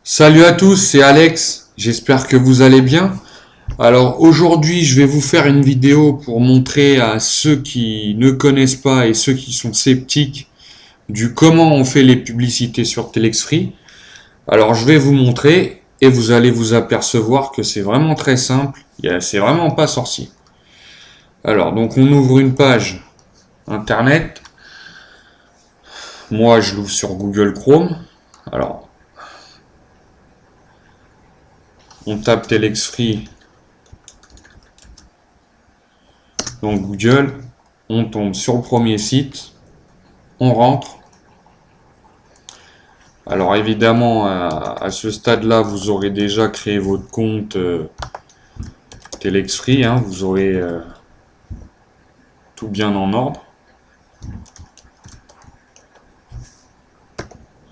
Salut à tous, c'est Alex, j'espère que vous allez bien. Alors aujourd'hui je vais vous faire une vidéo pour montrer à ceux qui ne connaissent pas et ceux qui sont sceptiques du comment on fait les publicités sur Telexfree. Alors je vais vous montrer et vous allez vous apercevoir que c'est vraiment très simple, c'est vraiment pas sorcier. Alors donc on ouvre une page internet, moi je l'ouvre sur Google Chrome. Alors on tape Telexfree dans Google, on tombe sur le premier site, on rentre. Alors évidemment, à ce stade-là, vous aurez déjà créé votre compte Telexfree, hein, vous aurez tout bien en ordre.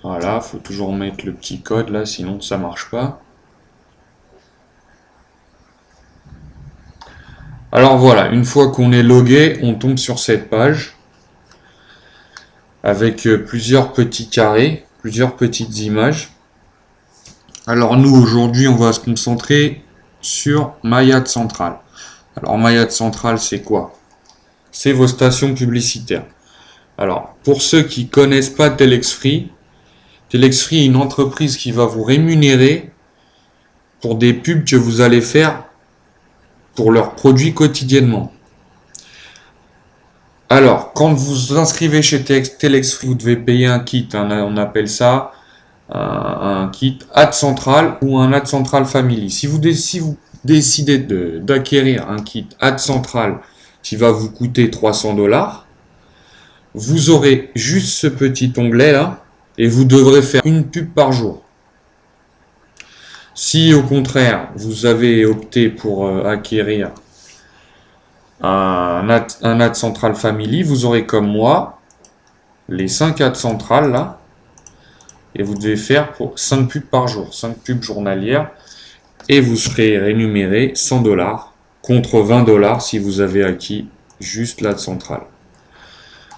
Voilà, faut toujours mettre le petit code là, sinon ça marche pas. Alors voilà, une fois qu'on est logué, on tombe sur cette page avec plusieurs petits carrés, plusieurs petites images. Alors nous aujourd'hui, on va se concentrer sur My Ad Central. Alors My Ad Central, c'est quoi? C'est vos stations publicitaires. Alors, pour ceux qui connaissent pas Telexfree, Telexfree est une entreprise qui va vous rémunérer pour des pubs que vous allez faire pour leurs produits quotidiennement. Alors, quand vous vous inscrivez chez Telexfree, vous devez payer un kit, on appelle ça un kit Ad Central ou un Ad Central Family. Si vous décidez d'acquérir un kit Ad Central qui va vous coûter 300 $, vous aurez juste ce petit onglet là et vous devrez faire une pub par jour. Si au contraire vous avez opté pour acquérir un Ad Central Family, vous aurez comme moi les 5 Ad Central là et vous devez faire pour 5 pubs par jour, 5 pubs journalières et vous serez rémunéré 100 $ contre 20 $ si vous avez acquis juste l'Ad Central.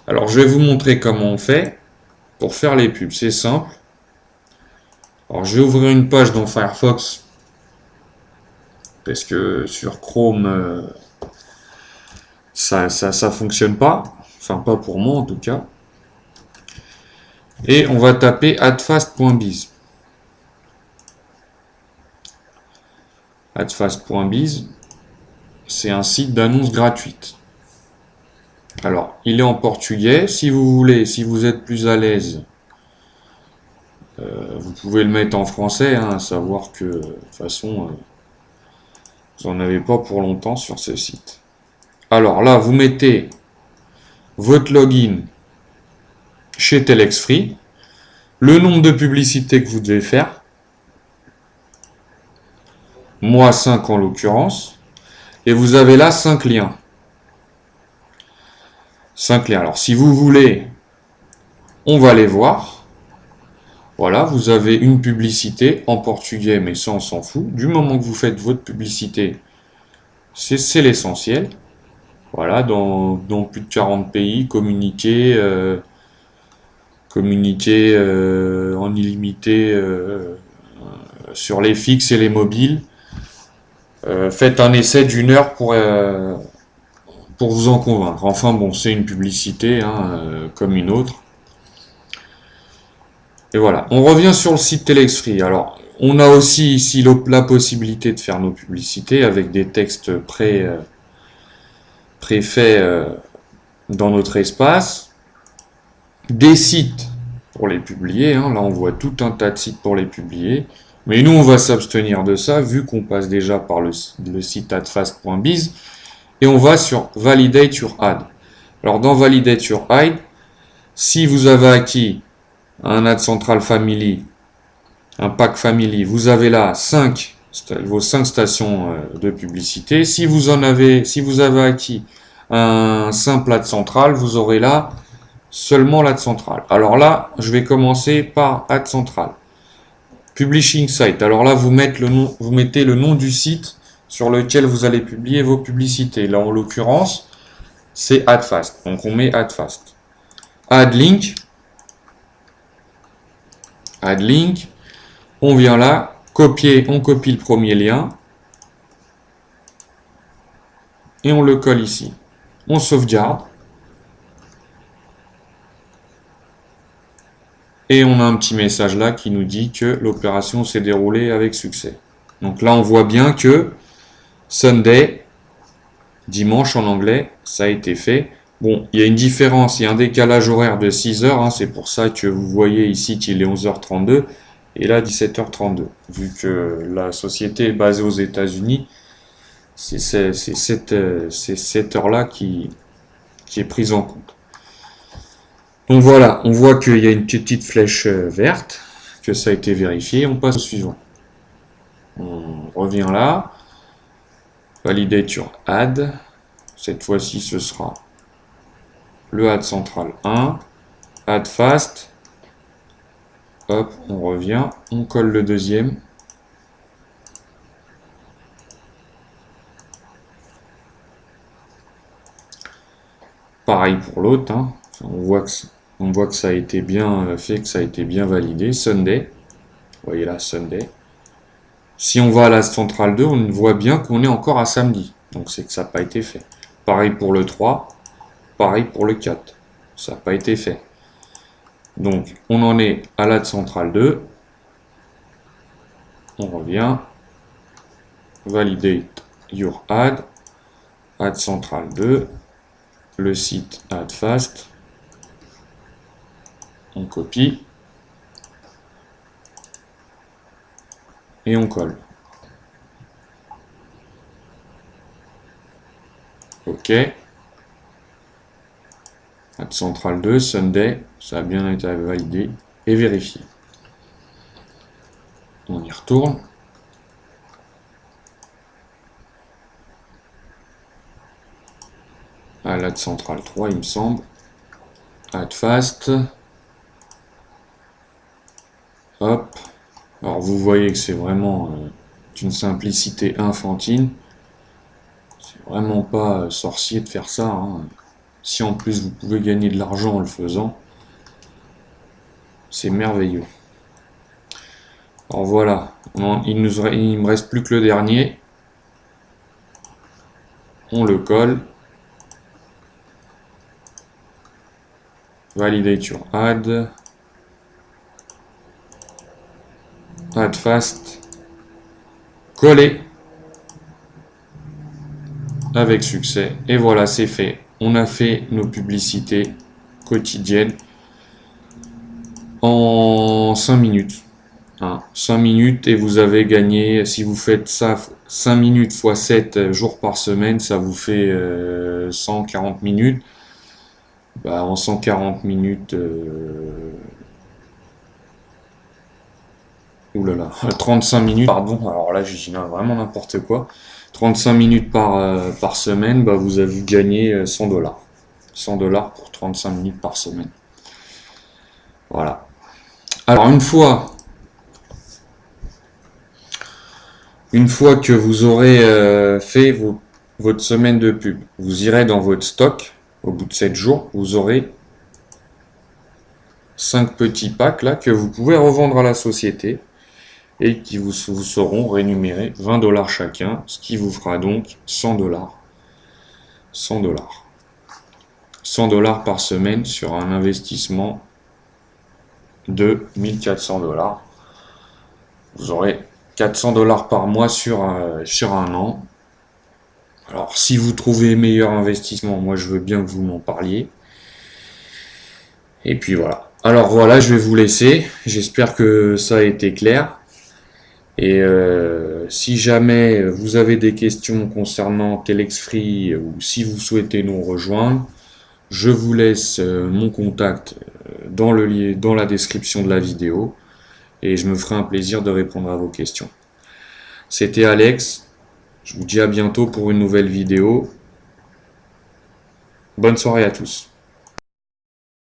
Alors je vais vous montrer comment on fait pour faire les pubs, c'est simple. Alors je vais ouvrir une page dans Firefox parce que sur Chrome ça fonctionne pas, enfin pas pour moi en tout cas. Et on va taper adfast.biz. Adfast.biz, c'est un site d'annonces gratuite. Alors, il est en portugais. Si vous voulez, si vous êtes plus à l'aise, vous pouvez le mettre en français, hein, à savoir que de toute façon, vous n'en avez pas pour longtemps sur ce site. Alors là, vous mettez votre login chez Telexfree, le nombre de publicités que vous devez faire, moi 5 en l'occurrence, et vous avez là 5 liens. 5 liens. Alors si vous voulez, on va les voir. Voilà, vous avez une publicité en portugais, mais ça on s'en fout. Du moment que vous faites votre publicité, c'est l'essentiel. Voilà, dans plus de 40 pays, communiquer en illimité sur les fixes et les mobiles. Faites un essai d'une heure pour vous en convaincre. Enfin bon, c'est une publicité hein, comme une autre. Et voilà, on revient sur le site Telexfree. Alors, on a aussi ici la possibilité de faire nos publicités avec des textes préfaits dans notre espace. Des sites pour les publier. Hein. Là, on voit tout un tas de sites pour les publier. Mais nous, on va s'abstenir de ça, vu qu'on passe déjà par le site adfast.biz. Et on va sur Validate your ad. Alors, dans Validate your ad, si vous avez acquis un Ad Central Family, un pack Family, vous avez là vos 5 stations de publicité. Si vous avez acquis un simple Ad Central, vous aurez là seulement l'Ad Central. Alors là, je vais commencer par Ad Central. Publishing Site. Alors là, vous mettez le nom du site sur lequel vous allez publier vos publicités. Là, en l'occurrence, c'est Adfast. Donc, on met Adfast. Add link. On vient là, copier, on copie le premier lien. Et on le colle ici. On sauvegarde. Et on a un petit message là qui nous dit que l'opération s'est déroulée avec succès. Donc là, on voit bien que Sunday, dimanche en anglais, ça a été fait. Bon, il y a une différence, il y a un décalage horaire de 6 heures. Hein, c'est pour ça que vous voyez ici qu'il est 11h32 et là 17h32. Vu que la société est basée aux États-Unis, c'est cette heure-là qui est prise en compte. Donc voilà, on voit qu'il y a une petite flèche verte, que ça a été vérifié. On passe au suivant. On revient là. Validator add. Cette fois-ci, ce sera le add central 1. Add fast. Hop, on revient. On colle le deuxième. Pareil pour l'autre. Hein. On voit que ça a été bien fait, que ça a été bien validé. Sunday. Vous voyez là, Sunday. Si on va à la centrale 2, on voit bien qu'on est encore à samedi. Donc c'est que ça n'a pas été fait. Pareil pour le 3. Pareil pour le 4. Ça n'a pas été fait. Donc on en est à la centrale 2. On revient. Validate your add. Add centrale 2. Le site add fast. On copie. Et on colle. OK. Add centrale 2, Sunday, ça a bien été validé et vérifié. On y retourne. À l'add centrale 3, il me semble. Add fast. Hop. Alors vous voyez que c'est vraiment d'une simplicité infantile. C'est vraiment pas sorcier de faire ça. Hein. Si en plus vous pouvez gagner de l'argent en le faisant, c'est merveilleux. Alors voilà, il me reste plus que le dernier. On le colle. Validator add. Add fast. Coller. Avec succès. Et voilà, c'est fait. On a fait nos publicités quotidiennes en 5 minutes. Hein, 5 minutes et vous avez gagné, si vous faites ça 5 minutes x 7 jours par semaine, ça vous fait 140 minutes. Bah, en 140 minutes, oulala, 35 minutes, pardon, alors là je dis vraiment n'importe quoi. 35 minutes par semaine, bah, vous avez gagné 100 $. 100 $ pour 35 minutes par semaine. Voilà. Alors une fois que vous aurez fait votre semaine de pub, vous irez dans votre stock, au bout de 7 jours, vous aurez 5 petits packs là que vous pouvez revendre à la société et qui vous seront rémunérés 20 $ chacun, ce qui vous fera donc 100 $. 100 $. 100 $ par semaine sur un investissement de 1400 $. Vous aurez 400 $ par mois sur un an. Alors, si vous trouvez meilleur investissement, moi je veux bien que vous m'en parliez. Et puis voilà. Alors voilà, je vais vous laisser. J'espère que ça a été clair. Et si jamais vous avez des questions concernant Telex Free ou si vous souhaitez nous rejoindre, je vous laisse mon contact dans la description de la vidéo. Et je me ferai un plaisir de répondre à vos questions. C'était Alex, je vous dis à bientôt pour une nouvelle vidéo. Bonne soirée à tous.